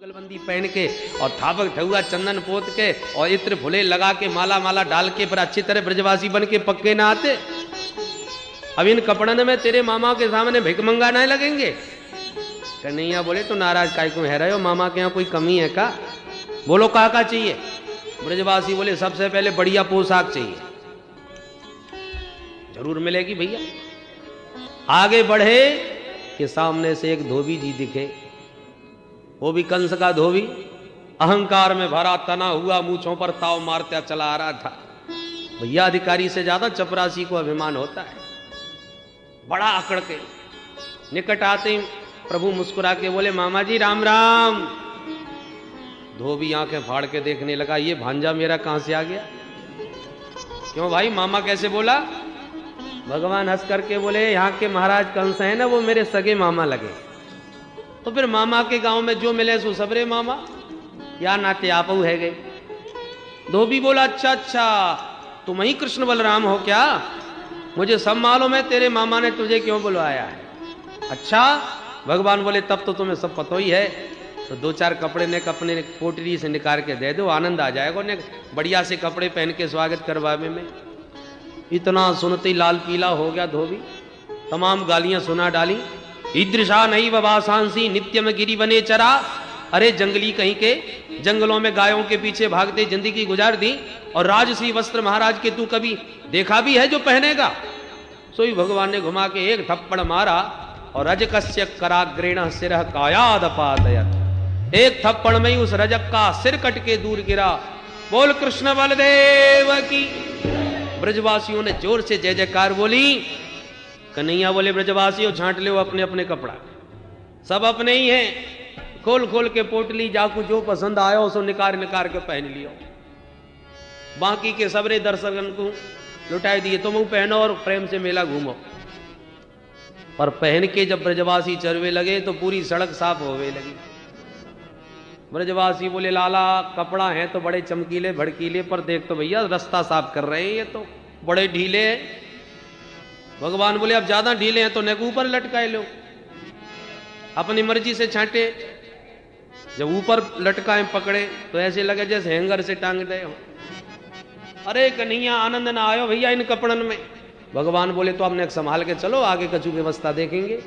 जुगलबंदी पहन के और थापक ठहुआ चंदन पोत के और इत्र फुले लगा के माला माला डाल के पर अच्छी तरह ब्रजवासी बन के पक्के ना आते। अब इन कपड़न में तेरे मामा के सामने भिख मंगाने लगेंगे। कन्हैया बोले तो नाराज काय को है रहे हो, मामा के यहाँ कोई कमी है का? बोलो का चाहिए? ब्रजवासी बोले सबसे पहले बढ़िया पोशाक चाहिए। जरूर मिलेगी भैया। आगे बढ़े कि सामने से एक धोबी जी दिखे, वो भी कंस का धोबी, अहंकार में भरा तना हुआ, मूंछों पर ताव मारता चला आ रहा था। भैया अधिकारी से ज्यादा चपरासी को अभिमान होता है। बड़ा अकड़ के निकट आते ही प्रभु मुस्कुरा के बोले मामा जी राम राम। धोबी आंखें फाड़ के देखने लगा, ये भांजा मेरा कहां से आ गया? क्यों भाई मामा कैसे बोला? भगवान हंस करके बोले यहाँ के महाराज कंस है ना, वो मेरे सगे मामा लगे। तो फिर मामा के गांव में जो मिले सो सबरे मामा, या नाते आपू है गए। धोबी बोला अच्छा अच्छा, तुम ही कृष्ण बलराम हो क्या? मुझे सब मालूम है, तेरे मामा ने तुझे क्यों बुलवाया है। अच्छा, भगवान बोले तब तो तुम्हें सब पता ही है। तो दो चार कपड़े ने अपने पोटरी से निकाल के दे दो, आनंद आ जाएगा। ने बढ़िया से कपड़े पहन के स्वागत करवावे में। इतना सुनते ही लाल पीला हो गया धोबी, तमाम गालियां सुना डाली। ईदृशा नहीं बबासांसी नित्यम गिरी बने चरा। अरे जंगली कहीं के, जंगलों में गायों के पीछे भागते जिंदगी गुजार दी, और राजसी वस्त्र महाराज के तू कभी देखा भी है जो पहनेगा? सोई भगवान ने घुमा के एक थप्पड़ मारा और रजकस्य कराग्रेण सिर कायादपातयत। एक थप्पड़ में ही उस रजक का सिर कट के दूर गिरा। बोल कृष्ण बलदेव की। ब्रजवासियों ने जोर से जय जयकार बोली। कन्हैया बोले ब्रजवासियों छांट लो अपने अपने कपड़ा, सब अपने ही हैं। खोल खोल के पोटली जाकू जो पसंद आया उसको निकार निकार के पहन लियो। बाकी के सबरे दर्शकन को लुटाई दिए, तुम पहनो और प्रेम से मेला घूमो। पर पहन के जब ब्रजवासी चरवे लगे तो पूरी सड़क साफ होवे लगी। ब्रजवासी बोले लाला कपड़ा है तो बड़े चमकीले भड़कीले, पर देख तो भैया रास्ता साफ कर रहे हैं, ये तो बड़े ढीले हैं। भगवान बोले अब ज्यादा ढीले हैं तो नेक ऊपर लटकाए लो, अपनी मर्जी से छांटे। जब ऊपर लटकाए पकड़े तो ऐसे लगे जैसे हैंगर से टांग दे हो। अरे कन्हैया आनंद ना आयो भैया इन कपड़न में। भगवान बोले तो आपने संभाल के चलो, आगे कछु व्यवस्था देखेंगे।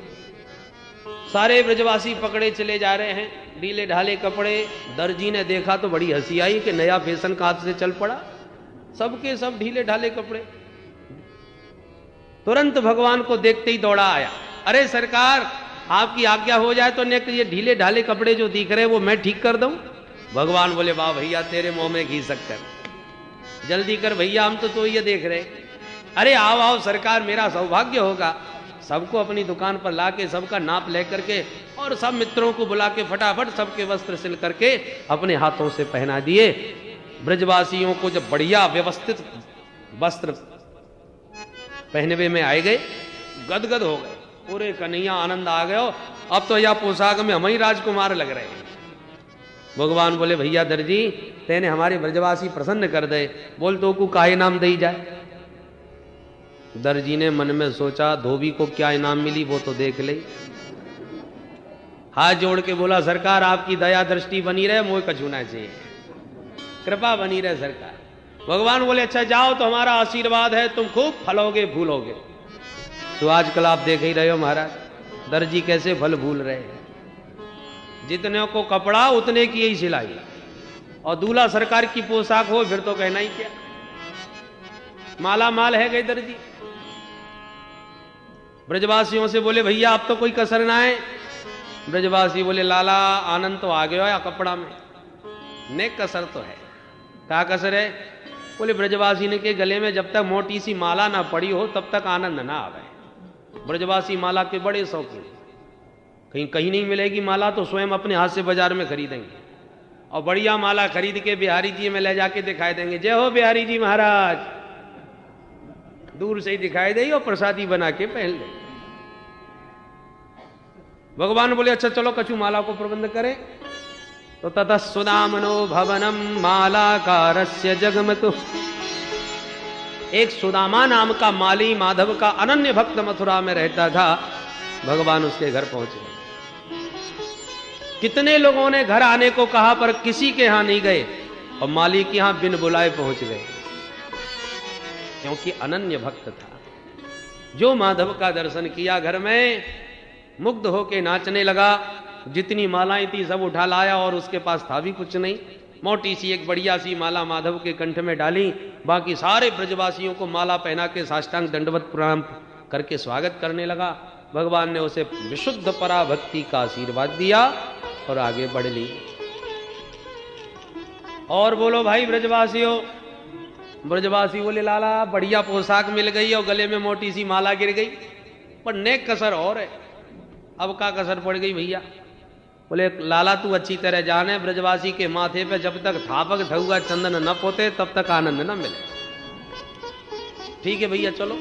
सारे ब्रजवासी पकड़े चले जा रहे हैं, ढीले ढाले कपड़े। दर्जी ने देखा तो बड़ी हंसी आई कि नया फैशन का हाथ से चल पड़ा, सबके सब ढीले ढाले कपड़े। तुरंत भगवान को देखते ही दौड़ा आया, अरे सरकार आपकी आज्ञा हो जाए तो ने ये ढीले ढाले कपड़े जो दिख रहे वो मैं ठीक कर दूं। भगवान बोले वाह भैया तेरे मुंह में घी शक्कर, जल्दी कर भैया हम तो ये देख रहे। अरे आओ आओ सरकार, मेरा सौभाग्य होगा। सबको अपनी दुकान पर लाके सबका नाप लेकर के और सब मित्रों को बुला के फटाफट सबके वस्त्र सिल करके अपने हाथों से पहना दिए। ब्रजवासियों को जब बढ़िया व्यवस्थित वस्त्र पहनवे में आए गए, गदगद हो गए पूरे। कन्हैया आनंद आ गयो, अब तो यह पोशाक में हम ही राजकुमार लग रहे हैं। भगवान बोले भैया दर्जी तेने हमारे ब्रजवासी प्रसन्न कर दे, बोल तो को काहे नाम दई जाए। दर्जी ने मन में सोचा धोबी को क्या इनाम मिली वो तो देख ले। हाथ जोड़ के बोला सरकार आपकी दया दृष्टि बनी रहे, मोह कछु ना चाहिए, कृपा बनी रहे सरकार। भगवान बोले अच्छा जाओ, तो हमारा आशीर्वाद है, तुम खूब फलोगे फूलोगे। तो आजकल आप देख ही रहे हो महाराज, दर्जी कैसे फल फूल रहे हैं। जितने को कपड़ा उतने की ही सिलाई, और दूल्हा सरकार की पोशाक हो फिर तो कहना ही क्या, माला माल है गए दर्जी। ब्रजवासियों से बोले भैया अब तो कोई कसर ना है। ब्रजवासी बोले लाला आनंद तो आ गया या कपड़ा में, ने कसर तो है। क्या कसर है? बोले ब्रजवासी ने के गले में जब तक मोटी सी माला ना पड़ी हो तब तक आनंद ना आवे। ब्रजवासी माला के बड़े शौकीन, कहीं कहीं नहीं मिलेगी माला तो स्वयं अपने हाथ से बाजार में खरीदेंगे, और बढ़िया माला खरीद के बिहारी जी में ले जाके दिखाई देंगे, जय हो बिहारी जी महाराज। दूर से ही दिखाई दे और प्रसादी बना के पहन ले। भगवान बोले अच्छा चलो कछु माला को प्रबंध करें। तो ततः सुदामनो भवनम मालाकारस्य जगमतु। एक सुदामा नाम का माली माधव का अनन्य भक्त मथुरा में रहता था। भगवान उसके घर पहुंचे। कितने लोगों ने घर आने को कहा पर किसी के यहां नहीं गए और माली के यहां बिन बुलाए पहुंच गए, क्योंकि अनन्य भक्त था। जो माधव का दर्शन किया घर में मुग्ध होके नाचने लगा। जितनी मालाएं थी सब उठा लाया और उसके पास था भी कुछ नहीं। मोटी सी एक बढ़िया सी माला माधव के कंठ में डाली, बाकी सारे ब्रजवासियों को माला पहना के साष्टांग दंडवत प्रणाम करके स्वागत करने लगा। भगवान ने उसे विशुद्ध पराभक्ति का आशीर्वाद दिया और आगे बढ़ ली। और बोलो भाई ब्रजवासियों। ब्रजवासी बोले लाला बढ़िया पोशाक मिल गई और गले में मोटी सी माला गिर गई, पर नेक कसर और है। अब का कसर पड़ गई भैया? बोले लाला तू अच्छी तरह जाने, ब्रजवासी के माथे पे जब तक थापक धुआ चंदन न पोते तब तक आनंद न मिले। ठीक है भैया चलो।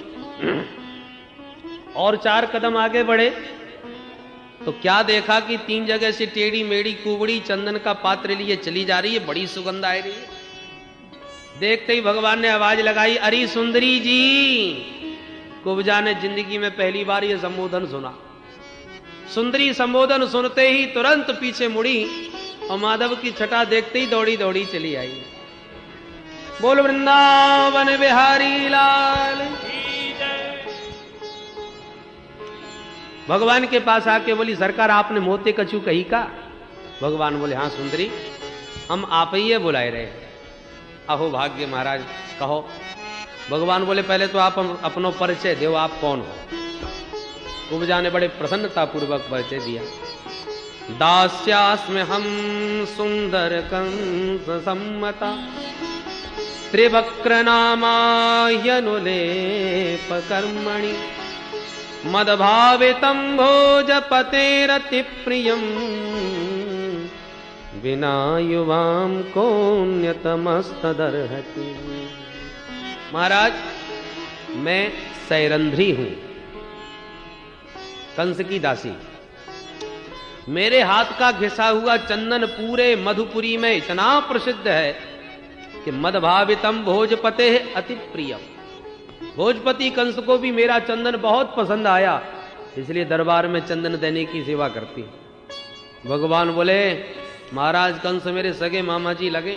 और 4 कदम आगे बढ़े तो क्या देखा कि 3 जगह से टेढ़ी मेढ़ी कुबड़ी चंदन का पात्र लिए चली जा रही है, बड़ी सुगंध आ रही है। देखते ही भगवान ने आवाज लगाई, अरे सुंदरी जी। कुब्जा ने जिंदगी में पहली बार यह संबोधन सुना। सुंदरी संबोधन सुनते ही तुरंत पीछे मुड़ी और माधव की छटा देखते ही दौड़ी दौड़ी चली आई। बोल वृंदावन बिहारी लाल। भगवान के पास आके बोली सरकार आपने मोते कछू कही का? भगवान बोले हाँ सुंदरी हम आप ही ये बुलाए रहे। अहो भाग्य महाराज कहो। भगवान बोले पहले तो आप अपनो परिचय दो, आप कौन हो? कुब्जा ने बड़े प्रसन्नता पूर्वक परिचय दिया। दास्यास्म हम सुंदर कंस सम्मता त्रिवक्र नामायनुलेप कर्मणि मदभावितं भोजपतेरति प्रियं विना युवाम कोन्यतमस्तदर्हति। महाराज मैं सैरंध्री हूं, कंस की दासी। मेरे हाथ का घिसा हुआ चंदन पूरे मधुपुरी में इतना प्रसिद्ध है कि मदभावितम भोजपते अति प्रियम। भोजपति कंस को भी मेरा चंदन बहुत पसंद आया, इसलिए दरबार में चंदन देने की सेवा करती। भगवान बोले महाराज कंस मेरे सगे मामा जी लगे,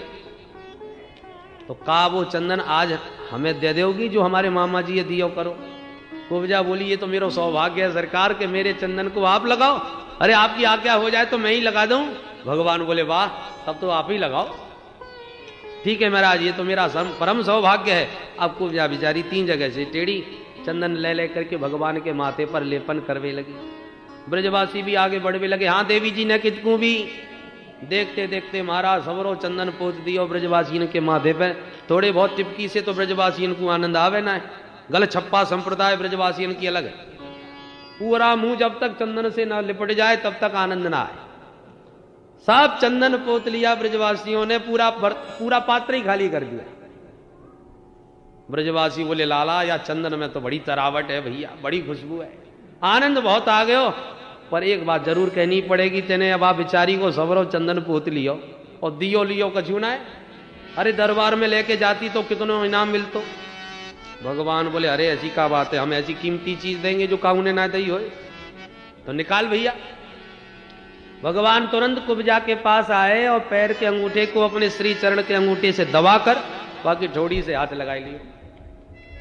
तो का वो चंदन आज हमें दे दोगी जो हमारे मामा जी ये दियो करो? कुब्जा बोली ये तो मेरा सौभाग्य है सरकार के मेरे चंदन को आप लगाओ। अरे आपकी आज्ञा हो जाए तो मैं ही लगा दूं। भगवान बोले वाह तब तो आप ही लगाओ। ठीक है महाराज ये तो मेरा परम सौभाग्य है। अब कुब्जा बिचारी 3 जगह से टेढ़ी चंदन ले ले करके भगवान के माथे पर लेपन करवे लगी। ब्रजवासी भी आगे बढ़वे लगे। हाँ देवी जी ने कितकू भी। देखते देखते महाराज सबरो चंदन पहुंच दियो ब्रजवासी के माथे पे। थोड़े बहुत टिपकी से तो ब्रजवासी को आनंद आवे ना है। गल छप्पा संप्रदाय ब्रजवासियन की अलग है। पूरा मुंह जब तक चंदन से न लिपट जाए तब तक आनंद ना आए। सब चंदन पोत लिया ब्रजवासियों ने, पूरा पात्र ही खाली कर दिया। ब्रजवासी बोले लाला या चंदन में तो बड़ी तरावट है भैया, बड़ी खुशबू है, आनंद बहुत आ गयो, पर एक बात जरूर कहनी पड़ेगी तेने अब आप बिचारी को सबरो चंदन पोत लियो और दियो लियो कछू ना है। अरे दरबार में लेके जाती तो कितनो इनाम मिलतो। भगवान बोले अरे ऐसी क्या बात है, हम ऐसी कीमती चीज देंगे जो काउने ना दी हो, तो निकाल भैया। भगवान तुरंत कुब्जा के पास आए और पैर के अंगूठे को अपने श्री चरण के अंगूठे से दबाकर बाकी ठोड़ी से हाथ लगाई लिए।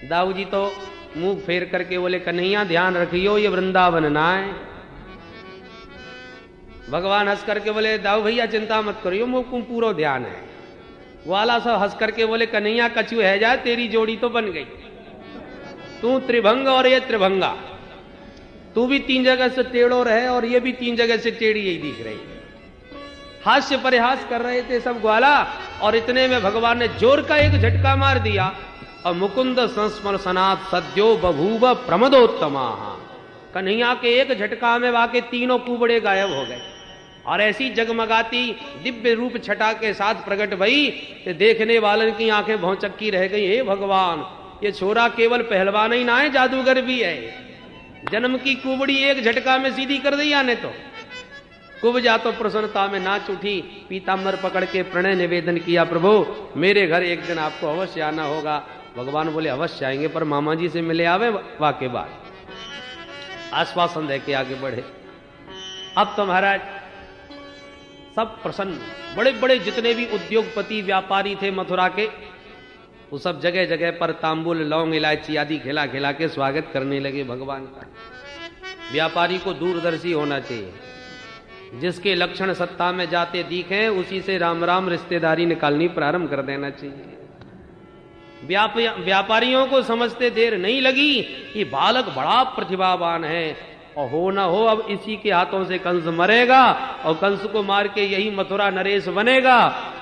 दाऊ जी तो मुंह फेर करके बोले कन्हैया ध्यान रखियो ये वृंदावन ना है। भगवान हंस करके बोले दाऊ भैया चिंता मत करियो मुंह को पूरा ध्यान है। वाला सब हंस करके बोले कन्हैया कछू है जाए तेरी जोड़ी तो बन गई। तू त्रिभंग और ये त्रिभंगा, तू भी 3 जगह से टेढ़ो रहे और ये भी 3 जगह से टेढ़ी यही दिख रही। हास्य परिहास कर रहे थे सब ग्वाला, और इतने में भगवान ने जोर का एक झटका मार दिया और मुकुंद संस्मरणात् सद्यो बभूव प्रमदोत्तमा। कन्हैया के एक झटका में वाके तीनों कुबड़े गायब हो गए और ऐसी जगमगाती दिव्य रूप छटा के साथ प्रकट भई कि देखने वालन की आंखें भौचक्की रह गई। हे भगवान ये छोरा केवल पहलवान ही ना है, जादूगर भी है। जन्म की कुबड़ी एक झटका में सीधी कर दी आने तो। कुब्जा तो प्रसन्नता में नाच उठी, पीताम्बर पकड़ के प्रणय निवेदन किया प्रभु मेरे घर एक दिन आपको अवश्य आना होगा। भगवान बोले अवश्य आएंगे पर मामा जी से मिले आवे वाके बाद। आश्वासन दे के आगे बढ़े। अब तो महाराज सब प्रसन्न। बड़े बड़े जितने भी उद्योगपति व्यापारी थे मथुरा के, वो सब जगह जगह पर तांबुल लौंग इलायची आदि खिला खिला के स्वागत करने लगे भगवान का। व्यापारी को दूरदर्शी होना चाहिए, जिसके लक्षण सत्ता में जाते दिखे उसी से राम राम रिश्तेदारी निकालनी प्रारंभ कर देना चाहिए। व्यापारियों को समझते देर नहीं लगी कि बालक बड़ा प्रतिभावान है, और हो ना हो अब इसी के हाथों से कंस मरेगा, और कंस को मार के यही मथुरा नरेश बनेगा,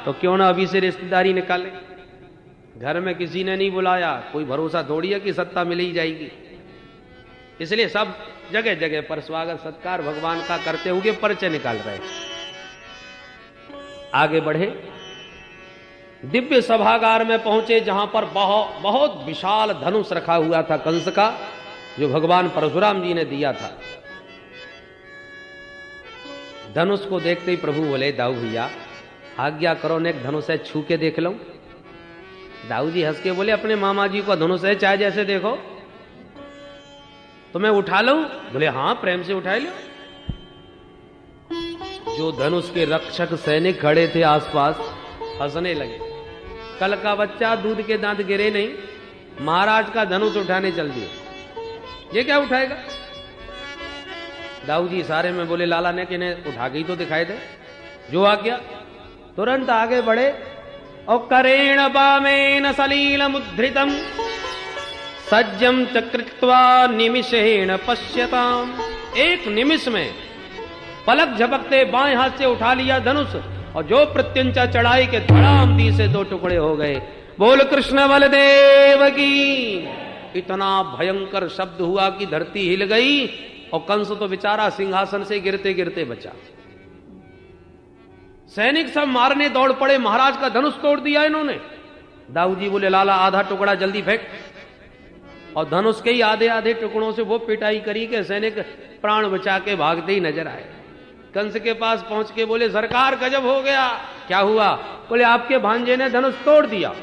तो क्यों ना अभी से रिश्तेदारी निकाले। घर में किसी ने नहीं बुलाया, कोई भरोसा थोड़ी है कि सत्ता मिल ही जाएगी। इसलिए सब जगह जगह पर स्वागत सत्कार भगवान का करते हुए परिचय निकाल रहे। आगे बढ़े, दिव्य सभागार में पहुंचे, जहां पर बहुत विशाल धनुष रखा हुआ था कंस का, जो भगवान परशुराम जी ने दिया था। धनुष को देखते ही प्रभु बोले, दाऊ भैया आज्ञा करो ने एक धनुष है, छू के देख लो। दाऊ जी हंस के बोले, अपने मामा जी को धनुष है, चाहे जैसे देखो, तो मैं उठा लूं? बोले हाँ, प्रेम से उठा लो। जो धनुष के रक्षक सैनिक खड़े थे आसपास हंसने लगे। कल का बच्चा दूध के दांत गिरे नहीं, महाराज का धनुष उठाने चल दिए, ये क्या उठाएगा? दाऊ जी सारे में बोले, लाला ने कि इन्हें उठा के ही तो दिखाई दे, जो आ गया। तुरंत आगे बढ़े, और करेण बामेन सलील मुद्रितम सज्जम चकृत्वा निमिषेण पश्यताम। एक निमिष में पलक झपकते बाएं हाथ से उठा लिया धनुष, और जो प्रत्यंचा चढ़ाई के धड़ाम दी से दो टुकड़े हो गए। बोल कृष्ण बलदेव की। इतना भयंकर शब्द हुआ कि धरती हिल गई, और कंस तो बेचारा सिंहासन से गिरते गिरते बचा। सैनिक सब मारने दौड़ पड़े, महाराज का धनुष तोड़ दिया इन्होंने। दाऊ जी बोले, लाला आधा टुकड़ा जल्दी फेंक, और धनुष के ही आधे आधे टुकड़ों से वो पिटाई करी कि सैनिक प्राण बचा के भागते ही नजर आए। कंस के पास पहुंच के बोले, सरकार गजब हो गया। क्या हुआ? बोले आपके भांजे ने धनुष तोड़ दिया।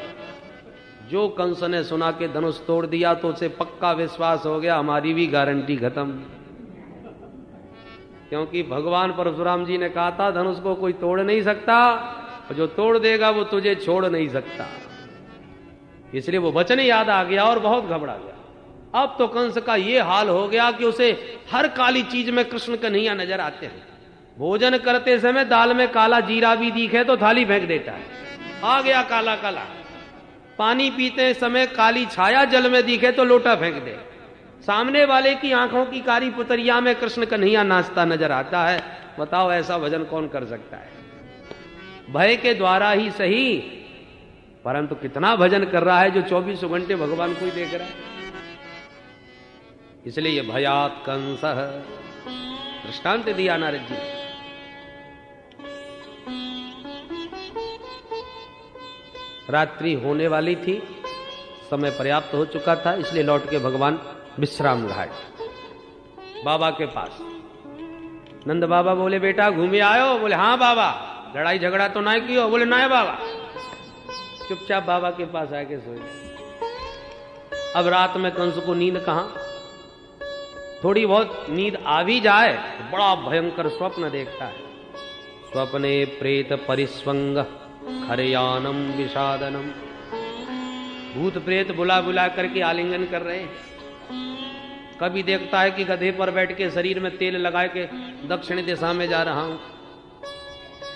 जो कंस ने सुना के धनुष तोड़ दिया तो उसे पक्का विश्वास हो गया, हमारी भी गारंटी खत्म, क्योंकि भगवान परशुराम जी ने कहा था धनुष को कोई तोड़ नहीं सकता, और जो तोड़ देगा वो तुझे छोड़ नहीं सकता। इसलिए वो वचन याद आ गया और बहुत घबरा गया। अब तो कंस का ये हाल हो गया कि उसे हर काली चीज में कृष्ण कन्हैया नजर आते हैं। भोजन करते समय दाल में काला जीरा भी दिखे तो थाली फेंक देता है, आ गया काला काला। पानी पीते समय काली छाया जल में दिखे तो लोटा फेंक दे। सामने वाले की आंखों की कारी पुतरिया में कृष्ण कन्हैया नाचता नजर आता है। बताओ ऐसा भजन कौन कर सकता है? भय के द्वारा ही सही, परंतु कितना भजन कर रहा है जो 24 घंटे भगवान को ही देख रहा है। इसलिए ये भयात कंस दृष्टांत दिया नारद जी। रात्रि होने वाली थी, समय पर्याप्त हो चुका था, इसलिए लौट के भगवान विश्राम घाट बाबा के पास। नंद बाबा बोले, बेटा घूमे आयो? बोले हाँ बाबा। लड़ाई झगड़ा तो ना कियो? बोले ना बाबा। चुपचाप बाबा के पास आके सोए। अब रात में कंस को नींद कहां? थोड़ी बहुत नींद आ भी जाए तो बड़ा भयंकर स्वप्न देखता है। स्वप्ने प्रेत परिस्वंग खरयानम विषादनम। भूत प्रेत बुला बुला करके आलिंगन कर रहे हैं। कभी देखता है कि गधे पर बैठ के शरीर में तेल लगा के दक्षिण दिशा में जा रहा हूं,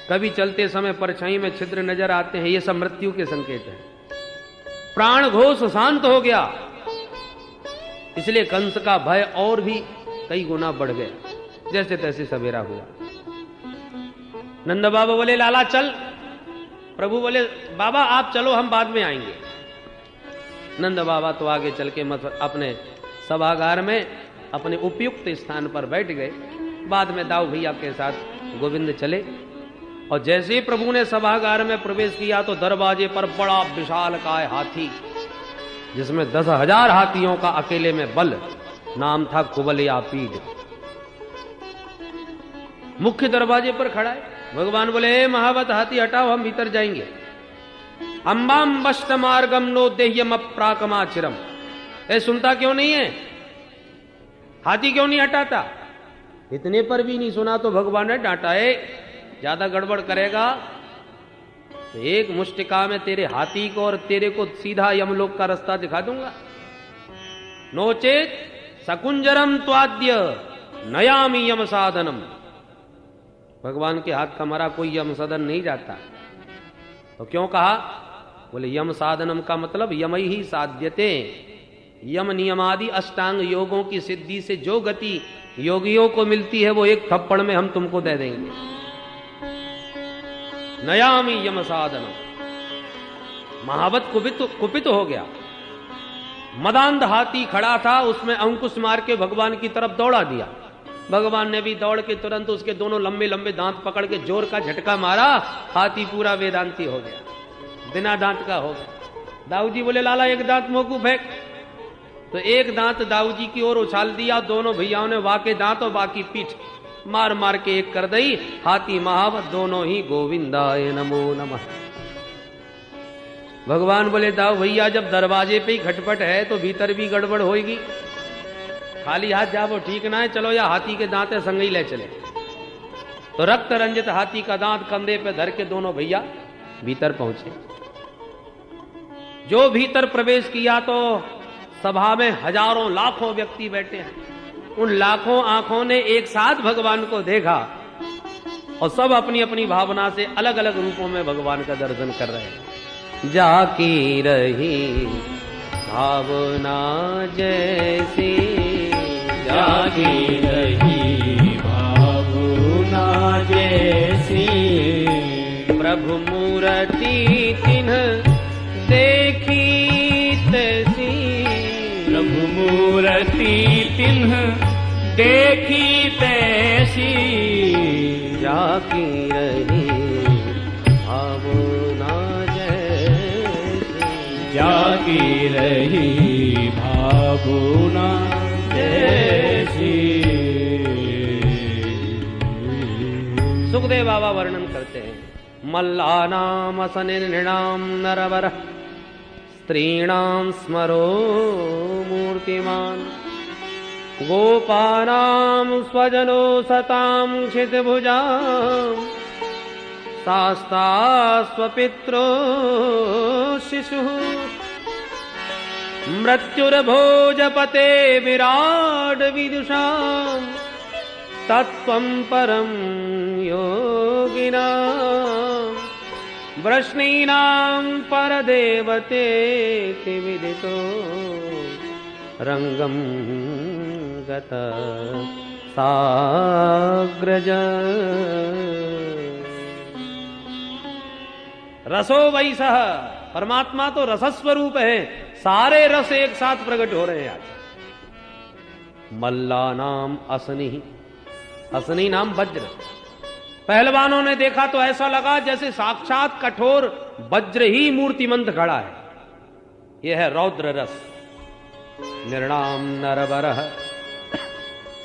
कभी चलते समय परछाई में छिद्र नजर आते हैं। ये सब मृत्यु के संकेत हैं। प्राण घोष शांत हो गया, इसलिए कंस का भय और भी कई गुना बढ़ गया। जैसे तैसे सवेरा हुआ। नंद बाबा बोले, लाला चल। प्रभु बोले, बाबा आप चलो, हम बाद में आएंगे। नंद बाबा तो आगे चल के अपने सभागार में अपने उपयुक्त स्थान पर बैठ गए। बाद में दाऊ भैया के साथ गोविंद चले, और जैसे ही प्रभु ने सभागार में प्रवेश किया तो दरवाजे पर बड़ा विशालकाय हाथी, जिसमें 10,000 हाथियों का अकेले में बल, नाम था कुबलयापीड, मुख्य दरवाजे पर खड़ा है। भगवान बोले, महावत हाथी हटाओ, हम भीतर जाएंगे। अंबाम बष्ट मार्गम नो देह्यम अप्राकमाचिरम। ए सुनता क्यों नहीं है? हाथी क्यों नहीं हटाता? इतने पर भी नहीं सुना तो भगवान ने डांटा है, ज्यादा गड़बड़ करेगा तो एक मुष्टिका में तेरे हाथी को और तेरे को सीधा यमलोक का रास्ता दिखा दूंगा। नोचेत सकुंजरम त्वाद्य नयामी यम साधनम। भगवान के हाथ का मरा कोई यम सदन नहीं जाता। तो क्यों कहा? बोले यम साधनम का मतलब यमई ही साध्यते। यम नियमादि अष्टांग योगों की सिद्धि से जो गति योगियों को मिलती है वो एक थप्पड़ में हम तुमको दे देंगे। नयामी यम साधनम। महावत कुपित हो गया। मदांध हाथी खड़ा था, उसमें अंकुश मार के भगवान की तरफ दौड़ा दिया। भगवान ने भी दौड़ के तुरंत उसके दोनों लंबे लंबे दांत पकड़ के जोर का झटका मारा। हाथी पूरा वेदांती हो गया, बिना दांत का हो गया। दाऊ जी बोले लाला एक दांत मोकू फेंक। तो एक दांत दाऊ जी की ओर उछाल दिया। दोनों भैयाओं ने वाके दांत और बाकी पीठ मार मार के एक कर दई। हाथी महावत दोनों ही गोविंदाय नमो नमः। भगवान बोले दाऊ भैया जब दरवाजे पे ही खटपट है तो भीतर भी गड़बड़ होगी। खाली हाथ जा वो ठीक ना है, चलो या हाथी के दांत है संग ही ले चले। तो रक्त रंजित हाथी का दांत कंधे पे धर के दोनों भैया भीतर पहुंचे। जो भीतर प्रवेश किया तो सभा में हजारों लाखों व्यक्ति बैठे हैं। उन लाखों आंखों ने एक साथ भगवान को देखा और सब अपनी अपनी भावना से अलग अलग रूपों में भगवान का दर्शन कर रहे हैं। जाकी रही भावना जैसी, जागी रही भावना जैसी, प्रभु मूर्ति तिन्ह देखी तैसी, प्रभु मूर्ति तिन्ह देखी तैसी, जाकी रही भावना जैसी, जागी रही भावना जैसी। सुखदेव बाबा वर्णन करते हैं मल्लानाम असनिर्णाम नरवर स्त्रीणाम स्मरो मूर्तिमान गोपानाम स्वजनो सताम क्षितभुजाम शास्ता स्वपित्रो शिशु मृत्युर्भोजपते विराड विदुषाम तत्त्वं परम योगिनां वृष्णीनां परदेवते विदितो रंगम गत साग्रज। रसो वैसह, परमात्मा तो रसस्वरूप है, सारे रस एक साथ प्रकट हो रहे हैं आज। मल्ला नाम असनी, असनी नाम वज्र। पहलवानों ने देखा तो ऐसा लगा जैसे साक्षात कठोर वज्र ही मूर्तिमंत खड़ा है। यह है रौद्र रस। निर्णाम नरवरः,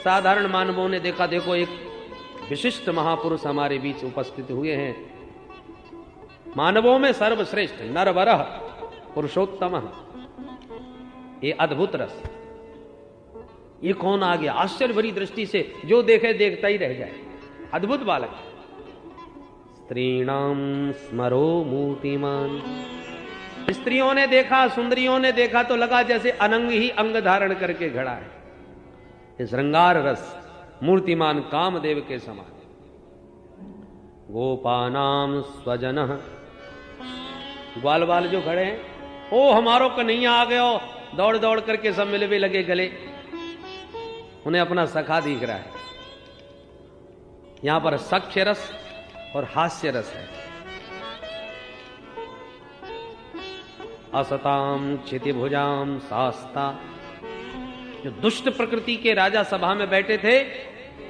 साधारण मानवों ने देखा, देखो एक विशिष्ट महापुरुष हमारे बीच उपस्थित हुए हैं। मानवों में सर्वश्रेष्ठ नरवरः पुरुषोत्तम, ये अद्भुत रस। ये कौन आ गया? आश्चर्य भरी दृष्टि से जो देखे देखता ही रह जाए। अद्भुत बालक। स्त्रीणाम स्मरो मूर्तिमान, स्त्रियों ने देखा, सुंदरियों ने देखा तो लगा जैसे अनंग ही अंग धारण करके खड़ा है। ये श्रृंगार रस मूर्तिमान कामदेव के समान। गोपानाम स्वजनः, ग्वाल बाल जो खड़े हैं, ओ हमारो कन्हैया आ गयो, दौड़ दौड़ करके सब मिलवे लगे गले। उन्हें अपना सखा दिख रहा है। यहां पर सख्य रस और हास्य रस है। असताम क्षितिभुजाम शास्ता, जो दुष्ट प्रकृति के राजा सभा में बैठे थे,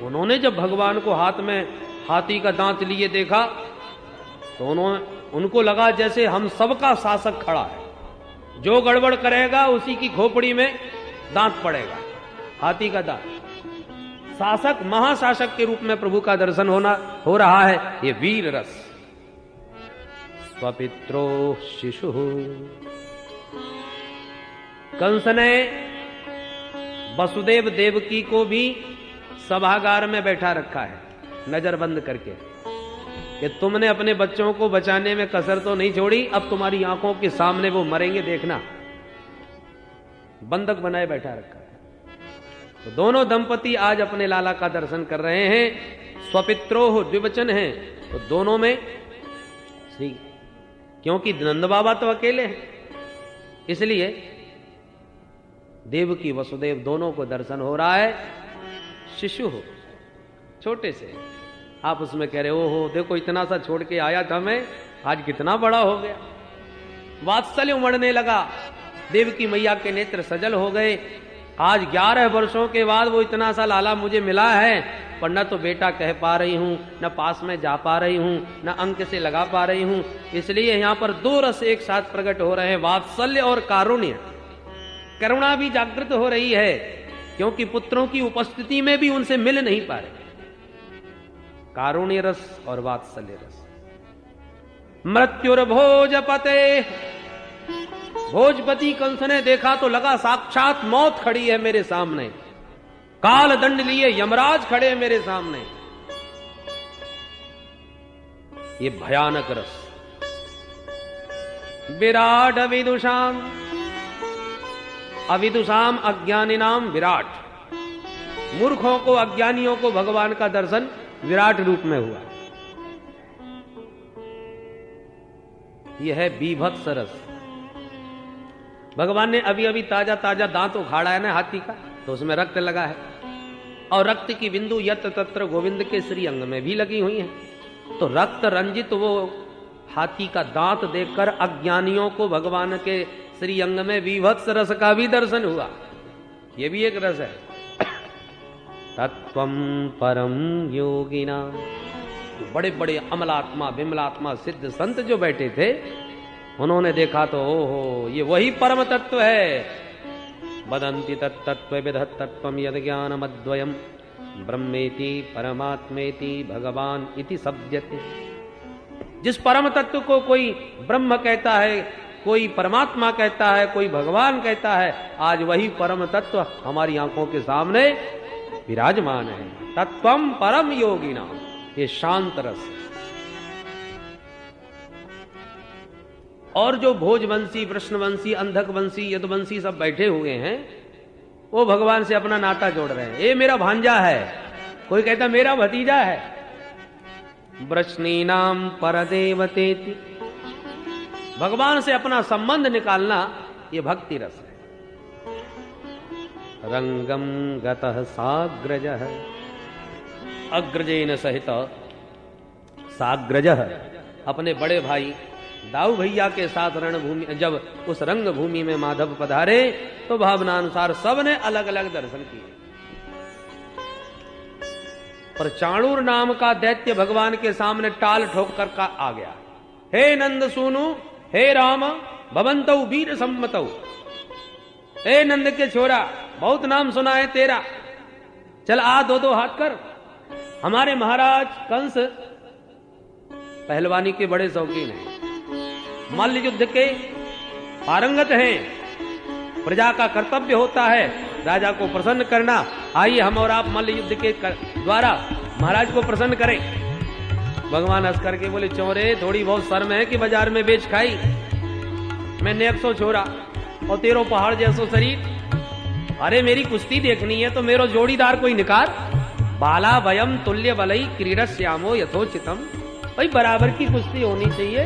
उन्होंने जब भगवान को हाथ में हाथी का दांत लिए देखा तो उनको लगा जैसे हम सबका शासक खड़ा है। जो गड़बड़ करेगा उसी की खोपड़ी में दांत पड़ेगा, हाथी का दांत। शासक, महाशासक के रूप में प्रभु का दर्शन हो रहा है। ये वीर रस। स्वपित्रो शिशु, कंस ने वसुदेव देवकी को भी सभागार में बैठा रखा है, नजर बंद करके। कि तुमने अपने बच्चों को बचाने में कसर तो नहीं छोड़ी, अब तुम्हारी आंखों के सामने वो मरेंगे, देखना। बंधक बनाए बैठा रखा है। तो दोनों दंपति आज अपने लाला का दर्शन कर रहे हैं। स्वपित्रोह द्विवचन है, तो दोनों में श्री, क्योंकि नंद बाबा तो अकेले हैं, इसलिए देवकी वसुदेव दोनों को दर्शन हो रहा है। शिशु हो छोटे से, आप उसमें कह रहे हो देखो इतना सा छोड़ के आया था मैं, आज कितना बड़ा हो गया। वात्सल्य उमड़ने लगा, देवकी मैया के नेत्र सजल हो गए। आज 11 वर्षों के बाद वो इतना सा लाला मुझे मिला है, पर न तो बेटा कह पा रही हूं, न पास में जा पा रही हूं, न अंक से लगा पा रही हूं। इसलिए यहां पर दो रस एक साथ प्रकट हो रहे हैं, वात्सल्य और कारुण्य। करुणा भी जागृत हो रही है, क्योंकि पुत्रों की उपस्थिति में भी उनसे मिल नहीं पा रहे। कारुण्य रस और वात्सल्य रस। मृत्युर्भोजपते, भोजपति कंस ने देखा तो लगा साक्षात मौत खड़ी है मेरे सामने, काल दंड लिए यमराज खड़े हैं मेरे सामने। ये भयानक रस। विराट अविदुषाम, अविदुषाम अज्ञानी नाम विराट, मूर्खों को अज्ञानियों को भगवान का दर्शन विराट रूप में हुआ। यह है बीभत्स रस। भगवान ने अभी अभी ताजा ताजा दांत उखाड़ा है ना हाथी का, तो उसमें रक्त लगा है, और रक्त की बिंदु यत्र तत्र गोविंद के श्री अंग में भी लगी हुई है। तो रक्त रंजित वो हाथी का दांत देखकर अज्ञानियों को भगवान के श्री अंग में विभत्स रस का भी दर्शन हुआ। ये भी एक रस है। तत्वम परम योगिना, बड़े बड़े अमलात्मा विमलात्मा सिद्ध संत जो बैठे थे, उन्होंने देखा तो ओहो ये वही परम तत्व है। वदन्ति तत्तत्व विदधत् तत्वम यद ज्ञानमद्वयम् ब्रह्मेति परमात्मेति भगवान इति शब्दते। जिस परम तत्व को कोई ब्रह्म कहता है, कोई परमात्मा कहता है, कोई भगवान कहता है, आज वही परम तत्व हमारी आंखों के सामने विराजमान है। तत्वम परम योगिना, ये शांत रस। और जो भोजवंशी, कृष्णवंशी, अंधकवंशी, यदुवंशी सब बैठे हुए हैं, वो भगवान से अपना नाता जोड़ रहे हैं। ये मेरा भांजा है, कोई कहता मेरा भतीजा है। वृष्णीनाम परदेवतेति, भगवान से अपना संबंध निकालना, ये भक्ति रस है। रंगम गतः साग्रजः, अग्रजेन सहित साग्रजः, अपने बड़े भाई दाऊ भैया के साथ रणभूमि, जब उस रंग भूमि में माधव पधारे तो भावना अनुसार सबने अलग अलग दर्शन किए। पर चाणूर नाम का दैत्य भगवान के सामने टाल ठोक कर का आ गया। हे नंद सूनु, हे राम भवन्तौ वीर सम्मतौ, हे नंद के छोरा बहुत नाम सुना है तेरा, चल आ दो दो हाथ कर। हमारे महाराज कंस पहलवानी के बड़े शौकीन हैं, मल्ल युद्ध के पारंगत हैं। प्रजा का कर्तव्य होता है राजा को प्रसन्न करना। आइए हम और आप मल्ल युद्ध के द्वारा महाराज को प्रसन्न करें। भगवान हंस करके बोले, चोरे थोड़ी बहुत शर्म है कि बाजार में बेच खाई। मैं 100 छोरा और तेरो पहाड़ जैसो शरीर। अरे मेरी कुश्ती देखनी है तो मेरो जोड़ीदार कोई निकार। बाला भयम तुल्य बलई क्रीडश्यामो यथोचितम, भाई बराबर की कुश्ती होनी चाहिए।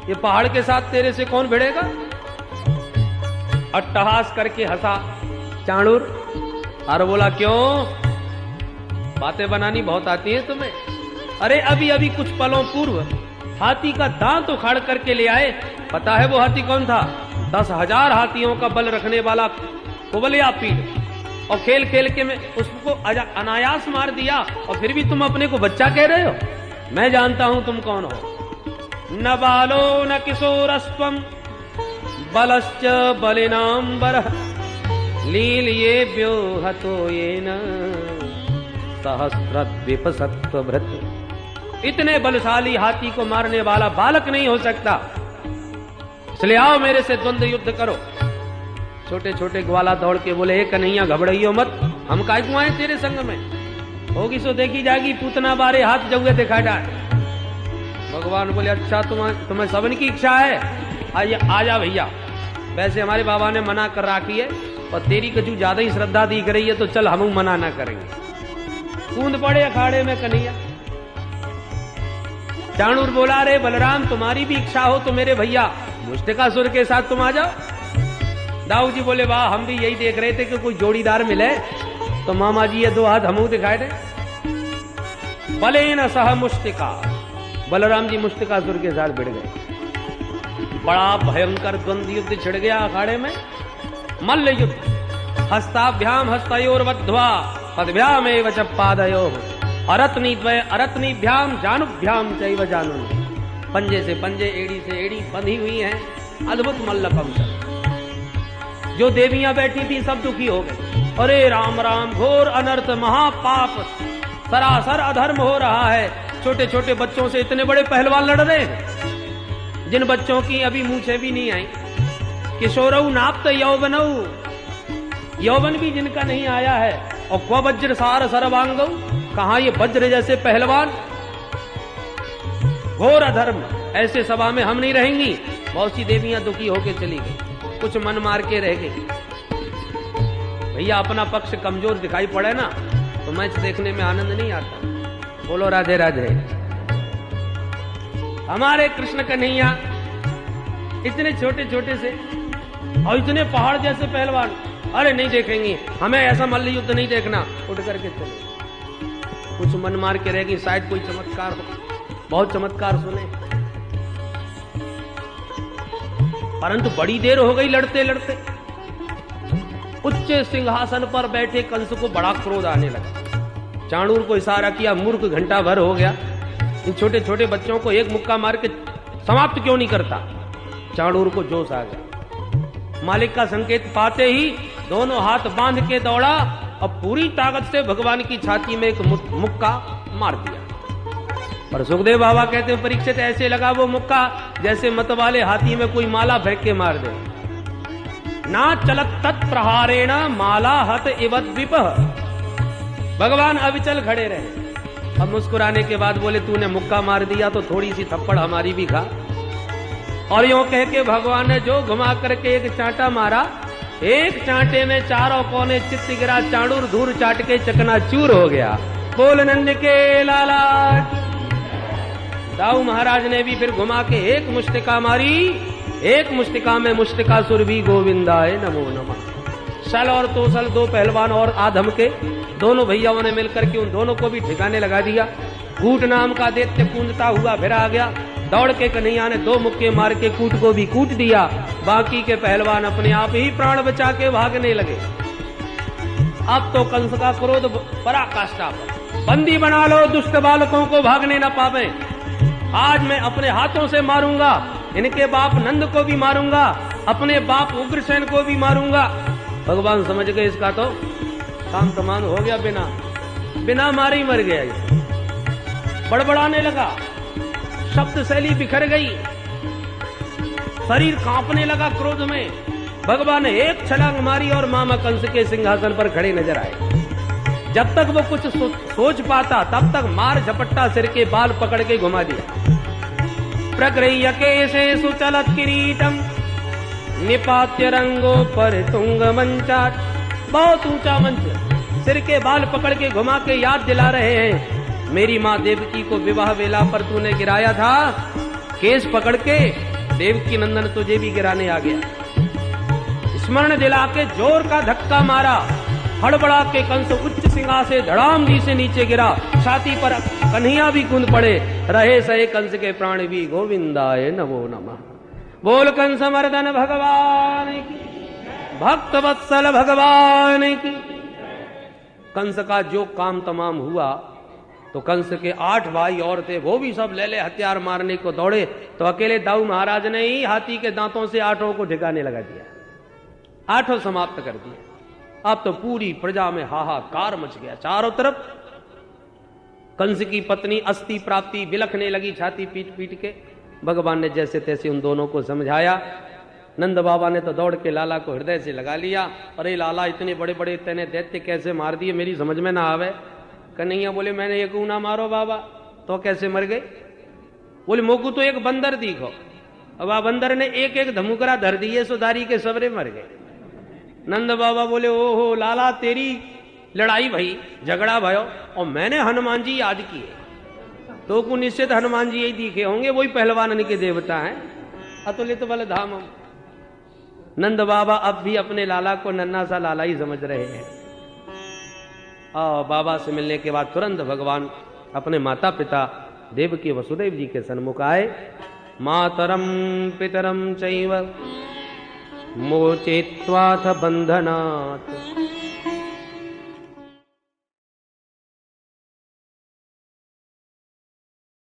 ये पहाड़ के साथ तेरे से कौन भिड़ेगा। अट्टहास करके हंसा चाणूर और बोला, क्यों बातें बनानी बहुत आती है तुम्हें। अरे अभी अभी कुछ पलों पूर्व हाथी का दांत उखाड़ करके ले आए। पता है वो हाथी कौन था? 10,000 हाथियों का बल रखने वाला कुबलिया पीठ। और खेल खेल के मैं उसको अनायास मार दिया, और फिर भी तुम अपने को बच्चा कह रहे हो। मैं जानता हूं तुम कौन हो। न बालो न किशोरस्त्वं बलश्च बलिनांबर लील्येभ्यो हतो येन सहस्रद्वीप सत्वभृत। इतने बलशाली हाथी को मारने वाला बालक नहीं हो सकता, इसलिए आओ मेरे से द्वंद्व युद्ध करो। छोटे छोटे ग्वाला दौड़ के बोले, हे कन्हैया घबराइयो मत, हम काय को आए तेरे संग में। होगी सो देखी जाएगी, पूतना बारे हाथ जगह दिखा डाल। भगवान बोले अच्छा तुम्हें सबन की इच्छा है, आइए आजा भैया। वैसे हमारे बाबा ने मना कर रखी है, और तेरी कछु ज्यादा ही श्रद्धा दिख रही है, तो चल हम मना ना करेंगे। कूद पड़े अखाड़े में कन्हैया। चाणूर बोला, रे बलराम तुम्हारी भी इच्छा हो तो मेरे भैया मुष्टिकासुर के साथ तुम आ जाओ। दाऊ जी बोले, वाह हम भी यही देख रहे थे कि कोई जोड़ीदार मिले तो मामा जी ये दो हाथ हमू दिखाए दे। बले न सह मुष्टिका, बलराम जी मुष्टिकासुर के साथ भिड़ गए। बड़ा भयंकर द्वंद्व युद्ध छिड़ गया अखाड़े में, मल्ल युद्ध। हस्ताभ्याम हस्तयोर बद्ध्वा पदभ्याम एव च पादयोः अरत्नीद्वय अरत्नीभ्याम जानुभ्याम चैव जानुन्। पंजे से पंजे, एड़ी से एड़ी बंधी हुई हैं। अद्भुत मल्ल पंचर। जो देवियां बैठी थी सब दुखी हो गए। अरे राम राम, घोर अनर्थ, महापाप, सरासर अधर्म हो रहा है। छोटे छोटे बच्चों से इतने बड़े पहलवान लड़ रहे हैं, जिन बच्चों की अभी मूछें भी नहीं आई। किशोरऊ नाप्त यौवनऊ, यौवन भी जिनका नहीं आया है। और क्व वज्र सार सर्वांगऊ, कहां ये वज्र जैसे पहलवान। घोर अधर्म, ऐसे सभा में हम नहीं रहेंगी। बहुत सी देवियां दुखी होकर चली गई, कुछ मन मार के रह गई। भैया अपना पक्ष कमजोर दिखाई पड़े ना तो मैच देखने में आनंद नहीं आता। बोलो राधे राधे। हमारे कृष्ण कन्हैया इतने छोटे छोटे से और इतने पहाड़ जैसे पहलवान, अरे नहीं देखेंगे, हमें ऐसा मल्ल युद्ध नहीं देखना, उठ करके चले। कुछ मन मार के रहेगी, शायद कोई चमत्कार हो। बहुत चमत्कार सुने, परंतु बड़ी देर हो गई लड़ते लड़ते। उच्च सिंहासन पर बैठे कंस को बड़ा क्रोध आने लगा। चाणूर को इशारा किया, मूर्ख घंटा भर हो गया, इन छोटे छोटे बच्चों को एक मुक्का मार के समाप्त क्यों नहीं करता। चाणूर को जोश आ गया। मालिक का संकेत पाते ही दोनों हाथ बांध के दौड़ा और पूरी ताकत से भगवान की छाती में एक मुक्का मार दिया। पर सुखदेव बाबा कहते हैं, परीक्षित ऐसे लगा वो मुक्का जैसे मत वाले हाथी में कोई माला फेंक के मार दे। ना चलत तत्प्रहारेण माला हत इवत विपह। भगवान अविचल खड़े रहे। अब मुस्कुराने के बाद बोले, तूने मुक्का मार दिया तो थोड़ी सी थप्पड़ हमारी भी खा। और यूं कह के भगवान ने जो घुमा करके एक चांटा मारा, एक चांटे में चारों कोने चित्त गिरा। चाणूर धूर चाट के चकनाचूर हो गया। बोल नंद के लाला। दाऊ महाराज ने भी फिर घुमा के एक मुष्टिका मारी। एक मुष्टिका में मुष्टिकासुर भी गोविंदाय नमो नमः। सल और तोसल दो पहलवान और आधम के दोनों भैयाओं ने मिलकर के उन दोनों को भी ठिकाने लगा दिया। कूट नाम का दैत्य कूदता हुआ फिर आ गया। दौड़ के कन्हैया ने दो मुक्के मार के कूट को भी कूट दिया। बाकी के पहलवान अपने आप ही प्राण बचा के भागने लगे। अब तो कंस का क्रोध पराकाष्ठा पर। बंदी बना लो दुष्ट बालकों को, भागने न पावे। आज मैं अपने हाथों से मारूंगा, इनके बाप नंद को भी मारूंगा, अपने बाप उग्रसेन को भी मारूंगा। भगवान समझ गए इसका तो काम तमाम हो गया, बिना मारे ही मर गया। बड़बड़ाने लगा, शब्द शैली बिखर गई, शरीर कांपने लगा क्रोध में। भगवान ने एक छलांग मारी और मामा कंस के सिंहासन पर खड़े नजर आए। जब तक वो कुछ सोच पाता तब तक मार झपट्टा सिर के बाल पकड़ के घुमा दिया। प्रगृह्य केशे सुचलत किरीटम निपात्य रंगो पर तुंग मंचाट। बहुत ऊंचा मंच, सिर के बाल पकड़ के घुमा के याद दिला रहे हैं, मेरी माँ देवकी को विवाह वेला पर तूने गिराया था। केस पकड़ के देवकी नंदन तुझे भी गिराने आ गया। स्मरण दिला के जोर का धक्का मारा। हड़बड़ा के कंस उच्च सिंहा से धड़ाम जी से नीचे गिरा। छाती पर कन्हैया भी कूद पड़े। रहे सहे कंस के प्राण भी गोविंदाय नमो नमः। बोल कंस मर्दन भगवान की, भक्त वत्सल भगवान की। कंस का जो काम तमाम हुआ तो कंस के 8 भाई और थे, वो भी सब ले ले हथियार मारने को दौड़े। तो अकेले दाऊ महाराज ने ही हाथी के दांतों से 8 को ठिकाने लगा दिया। 8 समाप्त कर दिए। अब तो पूरी प्रजा में हाहाकार मच गया। चारों तरफ कंस की पत्नी अस्थि प्राप्ति बिलखने लगी, छाती पीट पीट के। भगवान ने जैसे तैसे उन दोनों को समझाया। नंद बाबा ने तो दौड़ के लाला को हृदय से लगा लिया। अरे लाला, इतने बड़े बड़े तेने दैत्य कैसे मार दिए, मेरी समझ में ना आवे। कन्हैया बोले, मैंने एक ना मारो बाबा, तो कैसे मर गए। बोले मोकू तो एक बंदर दिखो। अब आ बंदर ने एक एक धमुकरा धर दिए, सुधारी के सबरे मर गए। नंद बाबा बोले ओहो लाला तेरी लड़ाई भई, झगड़ा भयो और मैंने हनुमान जी याद किए, तो को निश्चित हनुमान जी यही दिखे होंगे, वही पहलवान के देवता हैं, अतुलित बल धाम। नंद बाबा अब भी अपने लाला को नन्ना सा लाला ही समझ रहे हैं। और बाबा से मिलने के बाद तुरंत भगवान अपने माता पिता देवकी वसुदेव जी के सन्मुख आए। मातरम पितरम चैव मोचयित्वाथ बंधनात्